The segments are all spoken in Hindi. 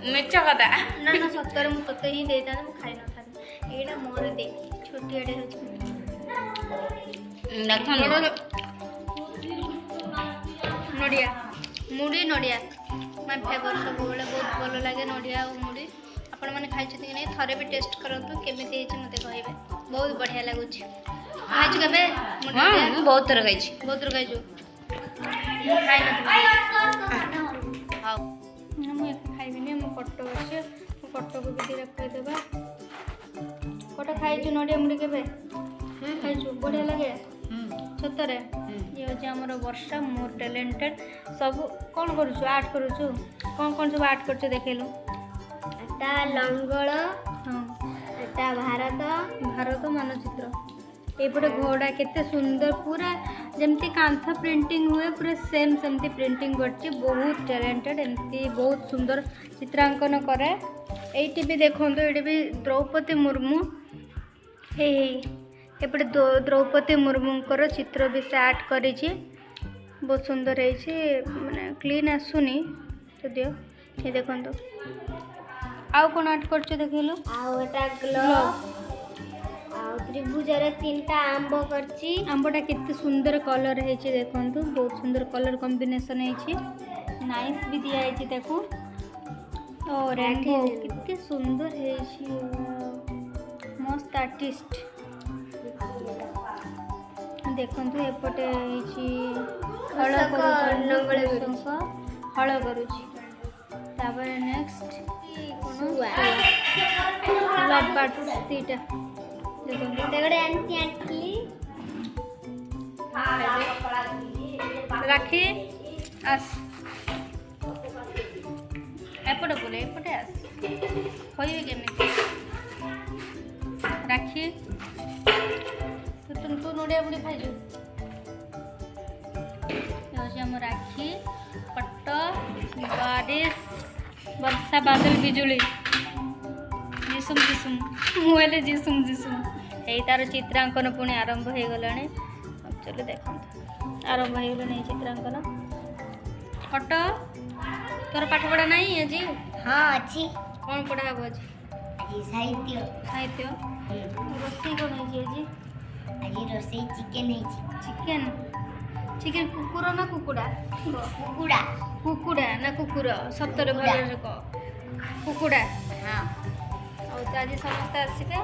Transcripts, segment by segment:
मिर्चा कदा ना ना सत्तर मु तते ही देता मु खाइ न था एडा मोर दे छोटी एडे हो नडिया मुड़ी नडिया माय फेवरेट सब बेले बहुत भल लगे नडिया और मुड़ी आपण माने खाइ छथि कि नै थरे भी टेस्ट करंतु केमिति हे मते कहबे बहुत बढ़िया लागुछ खाइ छ कबे हां बहुत तरह खाइ छी बहुत तरह खाइ जो खाइ न हां मु एक खाइबे नै मु कट्टो अछि मु कट्टो को भी रख देबा कट्टो खाइ छु नडिया मुड़ी केबे खाइ छु बढ़िया लगे सतरे ये होची हमर वर्षा मोर टैलेंटेड सब कौन करूछु आर्ट करूछु कौन कौन सब आर्ट करछु देखेलु एटा लंगळ हां एटा भारत मानचित्र एपटे घोड़ा केते सुंदर पूरा जमती कांथ प्रिंटिंग हुए पूरा सेम सेमती प्रिंटिंग करछि बहुत टैलेंटेड एमती बहुत सुंदर चित्रांकन करे एटी भी देखंतो एटी भी द्रौपदी मुर्मू हे एपटे द्रौपदी मुर्मूंकर चित्र भी से आर्ट करी बहुत सुंदर है माने क्लीन आसुनी यदियो ये देखंतो आउ कोन आर्ट करछ देखिलु आउ एटा ग्लोव आउ त्रिभुजर तीनटा आंबो करछि आंबोटा केते सुंदर कलर है देखंतु बहुत सुंदर कलर कॉम्बिनेशन है नाइस भी दिया है ताको और रेनबो केते सुंदर है मस्त आर्टिस्ट देखंतु एपटे हल हल करुछि तापर नेक्स्ट कोन लबाट तीटा देखंतु तेगड़े आंटी आंटी राखी आस एपटे बोले एपटे आस होइबे केमे राखी तू नोडिया बुड़ी खाइजु हम राखी पट्ट बारिश वर्षा बादल बिजुली जिसुम जिसुम मुहले जिसुम जिसुम यही तार चित्रांकन पुणी आरंभ हो गला चलो देखो आरंभ हो गला चित्रांकन फट तोर पाठ पढ़ा नहीं आज हाँ अच्छी कौन पढ़ा हम आज साहित्य साहित्य रोषई कौन है आज आज रोषई चिकन है चिकन चिकन कुकुर ना कुकुड़ा कुकुड़ा कुकुड़ा ना कुकुर सप्तरे भले कुकुड़ा हाँ और आज समस्त आसबे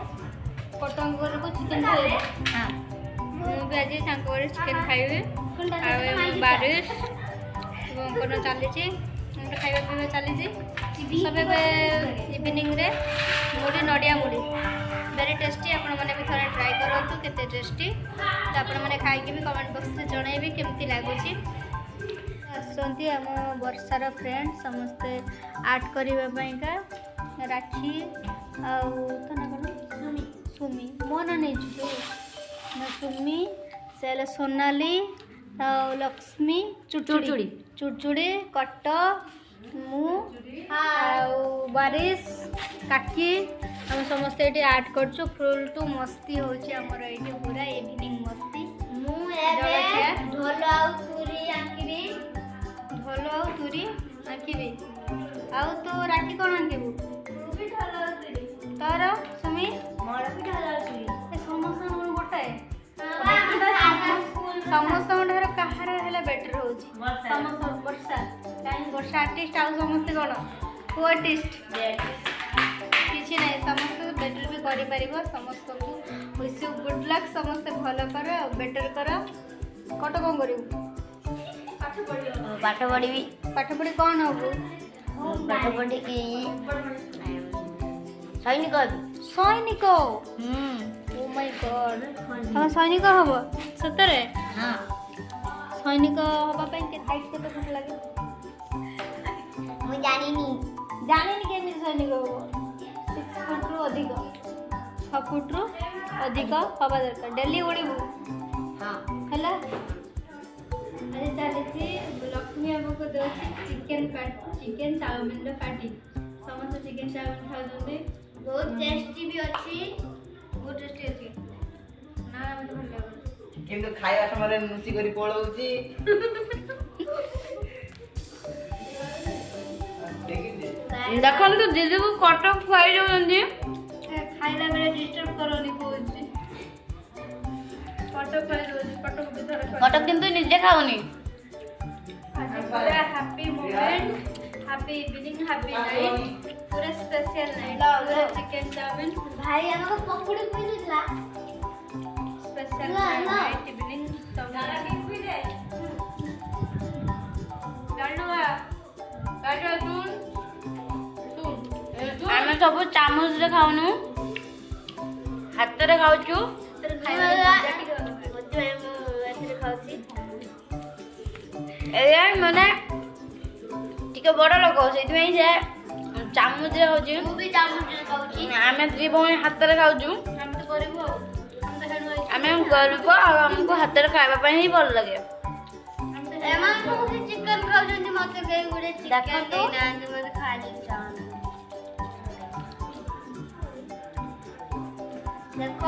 कटंग को चिकन खाइबे हाँ मुझे आज चिकन खाइबे बारिश कोन चली खाଇବା ପିଇବା ଚାଲିଛି सब इवनिंग रे मुड़ी नडिया मुड़ी वेरी टेस्टी आपण मैंने भी थोड़ा ट्राई करूँ केते टेस्टी तो आपण मैंने खाई भी कमेंट बॉक्स में जनइबे केमती लगुच आसुँच आम वर्षार फ्रेंड समस्ते आर्ट करने राखी आउ तो ना कौन सुमी मो ना नहीं सुमी से सोनाली लक्ष्मी चुड़चुड़ी चुड़चुड़ी कट मु बारिश काकी हम समस्त ये आर्ट करछु फुल टू मस्ती होची हमर एठी पूरा इवनिंग मस्ती मु ढोल आ तुरी आंकिबी ढोल आ तुरी आंकिबी आउ तो राखी कोन आंकिबू भी ढोल आ तुरी तार सुमी मोर भी ढोल आ तुरी ए समस्त मन गोटाए समस्त ढेर कहार हेला बेटर होची समस्त वर्षा काई वर्षा आर्टिस्ट आउ समस्त कोन को आर्टिस्ट किछि नै समस्त बेटर भी करि परिबो समस्त को विश यू गुड लक समस्त भलो कर बेटर कर कट कोन करिवु पाठ पढ़ी पाठ पढ़ी कोन होबु पाठ पढ़ी के सैनिक सैनिक ओ माय गॉड हम सैनिक हबो सतरे हाँ सैनिक हबा पे के हाइट केते फुट लागे मु जानिनी केमि सैनिक हबो 6 फुट रु अधिक 6 फुट रु अधिक हबा दरकार डेली उड़ीबू हाँ हला अरे चलिछि लक्ष्मी बाबू को दोछि चिकन चाउमिन रो पार्टी समस्त चिकन चाउमिन खाउछन्ते बहुत टेस्टी भी अच्छी बहुत टेस्टी अछि ଭଲ ଲାଗୁଛି। କିନ୍ତୁ ଖାଇବା ସମୟରେ ଲୁଚି କରି ପଳଉଛି। ଦେଖନ୍ତୁ ଦିଦିକୁ କଟକ ଖୁଆଇ ଦଉଛନ୍ତି। ଖାଇଲା ବେଳେ ଡିଷ୍ଟର୍ବ କରନି କହୁଛି। କଟକ ଖାଇ ଦଉଛି, କଟକ ବି ଥରେ କଟକ କିନ୍ତୁ ନିଜେ ଖାଉନି। ଆଜି ପୁରା happy moment, happy evening, happy night, ପୁରା ସ୍ପେଶିଆଲ ନାଇଟ୍। ପୁରା ଚିକେନ ଚାଉମିନ ଭାଇ ଆମକୁ ପକୁଡ଼ି ଖୋଇଦେଇଥିଲା। ସ୍ପେଶିଆଲ ଲା, ଲା। ନାଇଟ୍ ଇଭିନିଂ ସବୁ ଆମେ ସବୁ ଚାମଚରେ ଖାଉନୁ, ହାତରେ ଖାଉଛୁ। ଏଇଆ ମାନେ ଟିକେ ବଡ଼ ଲୋକ, ସେଇଥିପାଇଁ ସେ ଚାମଚରେ ଖାଉଛି। ମୁଁ ବି ଚାମଚରେ ଖାଉଛି। ଆମେ ଦି ଭଉଣୀ ହାତରେ ଖାଉଛୁ। ଆମେ ତ କରିବୁ ଆଉ। ଆମେ ଗରିବ ଆଉ ଆମକୁ ହାତରେ ଖାଇବା ପାଇଁ ହିଁ ଭଲ ଲାଗେ। ଏମାନେ ସବୁ ଚିକେନ ଖାଉଛନ୍ତି, ମତେ କେହି ଗୋଟେ ଚିକେନ ଦେଖନ୍ତୁ। ଦେଇନାହାନ୍ତି, ମତେ ଖାଇବାକୁ ଇଚ୍ଛା ହଉନି। ଦେଖ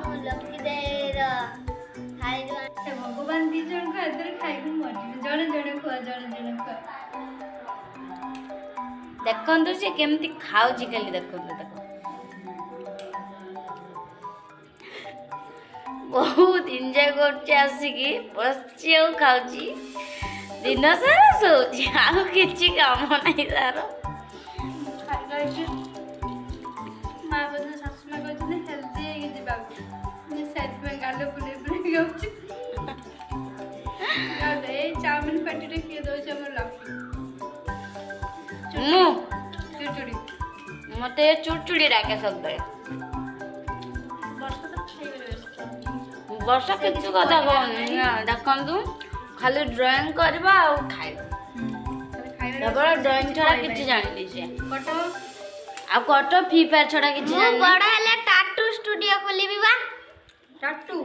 ମୁଁ ଲକି ଦେଇର ଖାଇବା। ଭଗବାନ ଦି ଜଣଙ୍କ ହାତରେ ଖାଇବୁ ମରିଯିବେ। ଜଣେ ଜଣେ ଖୁଆ, ଜଣେ ଜଣେ ଖୁଆ। ଦେଖନ୍ତୁ ସେ କେମିତି ଖାଉଛି, ଖାଲି ଦେଖନ୍ତୁ ତାକୁ। ବହୁତ ଏନ୍ଜୟ କରୁଛି, ଆସିକି ବସିଛି ଆଉ ଖାଉଛି। ଦିନ ସାରା ଶୋଉଛି, ଆଉ କିଛି କାମ ନାହିଁ ତାର। ମା ବୋଧେ ଶାଶୁ ମା କହିଛନ୍ତି ହେଲ୍ଦି ହେଇକି ଯିବାକୁ, ସେଥିପାଇଁ ଗାଲ ବୁଲେଇ ବୁଲେଇ ଯାଉଛି। ଏଇ ଚାଉମିନ ପାଟିରେ କିଏ ଦଉଛି? ଆମର ଲକି ମୁଁ ଚୁଚୁଡ଼ି। ମତେ ଚୁଡ଼ଚୁଡ଼ି ଡାକେ ସବୁବେଳେ। ବର୍ଷା ତ ଖାଇବାରେ ବ୍ୟସ୍ତ। ବର୍ଷା କିଛି କଥା କହୁନି ନା, ଦେଖନ୍ତୁ ଖାଲି ଡ୍ରଇଂ କରିବା ଆଉ ଖାଇବା। କେବଳ ଡ୍ରଇଂ ଛଡା କିଛି ଜାଣିନି ସେ। କଟକ ଆଉ କଟ ଫ୍ରି ଫାୟାର ଛଡା କିଛି ମୁଁ ଜାଣିନି। ବଡ଼ ହେଲେ ଟାଟୁ ଷ୍ଟୁଡିଓ ଖୋଲିବି ବା। ଟାଟୁ,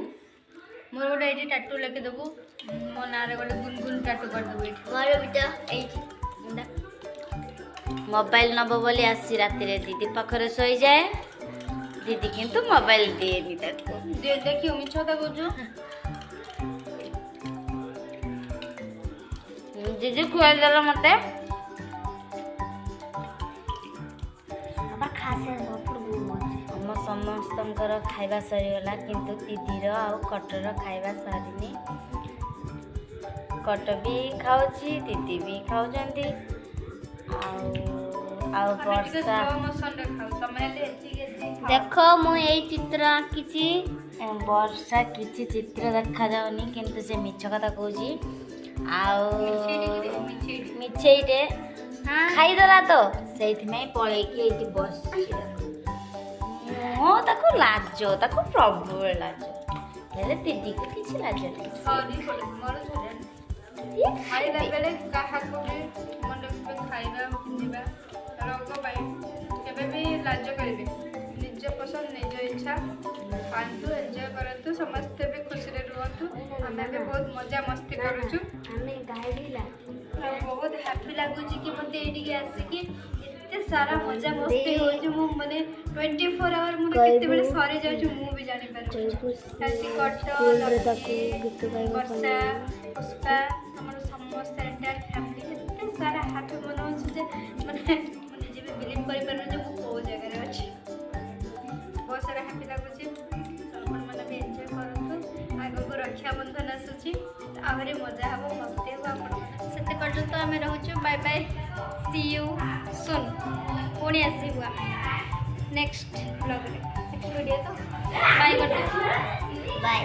ମୋର ଗୋଟେ ଏଇଠି ଟାଟୁ ଲେଖିଦେବୁ। ମୋ ନାଁରେ ଗୋଟେ ଗୁନଗୁନ ଟାଟୁ କରିଦେବୁ ଏଇଠି। ମୋର ବି ତ ଏଇଠି। ମୋବାଇଲ ନବ ବୋଲି ଆସି ରାତିରେ ଦିଦି ପାଖରେ ଶୋଇଯାଏ। ଦିଦି କିନ୍ତୁ ମୋବାଇଲ ଦିଏନି ତାକୁ। ଦେଖିବୁ ମିଛ କଥା କହୁଛୁ। ଦିଦି ଖୁଆଇଦେଲ ମତେ। ଆମ ସମସ୍ତଙ୍କର ଖାଇବା ସରିଗଲା, କିନ୍ତୁ ଦିଦିର ଆଉ କଟର ଖାଇବା ସରିନି। କଟ ବି ଖାଉଛି, ଦିଦି ବି ଖାଉଛନ୍ତି। ଆଉ ବର୍ଷା ଦେଖ ମୁଁ ଏଇ ଚିତ୍ର ଆଙ୍କିଛି। ବର୍ଷା କିଛି ଚିତ୍ର ଦେଖାଯାଉନି, କିନ୍ତୁ ସେ ମିଛ କଥା କହୁଛି। ଆଉ ମିଛେଇଟେ ଖାଇଦେଲା ତ, ସେଇଥିପାଇଁ ପଳେଇକି ଏଇଠି ବସିଛି। ମୁଁ ତାକୁ ଲାଜ, ତାକୁ ପ୍ରବଳ ଲାଜ, ହେଲେ ଦିଦିକୁ କିଛି ଲାଜ ନାହିଁ। ଖାଇଲା ବେଳେ କାହାକୁ ବି ମନେ ଖାଇବା ପିନ୍ଧିବା ରୋଗ ପାଇଁ କେବେ ବି ଲାଜ କରିବେ। ନିଜ ପସନ୍ଦ ନିଜ ଇଚ୍ଛା ଖାଆନ୍ତୁ, ଏନ୍ଜୟ କରନ୍ତୁ, ସମସ୍ତେ ବି ଖୁସିରେ ରୁହନ୍ତୁ। ଆମେ ବି ବହୁତ ମଜା ମସ୍ତି କରୁଛୁ। ଆମେ ଗାଇଲା ଆଉ ବହୁତ ହାପି ଲାଗୁଛି କି ମୋତେ ଏଇଠିକି ଆସିକି ଏତେ ସାରା ମଜା ମସ୍ତି ହେଉଛି। ମୁଁ ମାନେ 24 ଆୱାର ମୋର କେତେବେଳେ ସରିଯାଉଛି ମୁଁ ବି ଜାଣିପାରୁଛି। ଆଜି କଟ, ଲକି, ବର୍ଷା, ପୁଷ୍ପା, ଆମର ସମସ୍ତେ ଏଣ୍ଟାୟାର ଫ୍ୟାମିଲି ଏତେ ସାରା ହାପି ମନେ ହେଉଛି ଯେ ମାନେ ମୁଁ ନିଜେ ବି ବିଲିଭ୍ କରିପାରୁନି ଯେ ମୁଁ କେଉଁ ଜାଗାରେ ଅଛି। ବହୁତ ସାରା ହାପି ଲାଗୁଛି। ଆପଣମାନେ ବି ଏନ୍ଜୟ କରନ୍ତୁ। ଆଗକୁ ରକ୍ଷାବନ୍ଧନ ଆସୁଛି, ଆହୁରି ମଜା ହେବ, ମସ୍ତି ହେବ ଆପଣମାନେ। ସେତେ ପର୍ଯ୍ୟନ୍ତ ଆମେ ରହୁଛୁ। ବାଏ ବାଏ, ସି ୟୁ ସୁନ୍। ପୁଣି ଆସିବୁ ନେକ୍ସଟ ବ୍ଲଗ୍ରେ, ନେକ୍ସଟ ଭିଡ଼ିଓ। ତ ବାଏ, ଗୁଡ୍ ନାଇଟ୍। ବାଏ।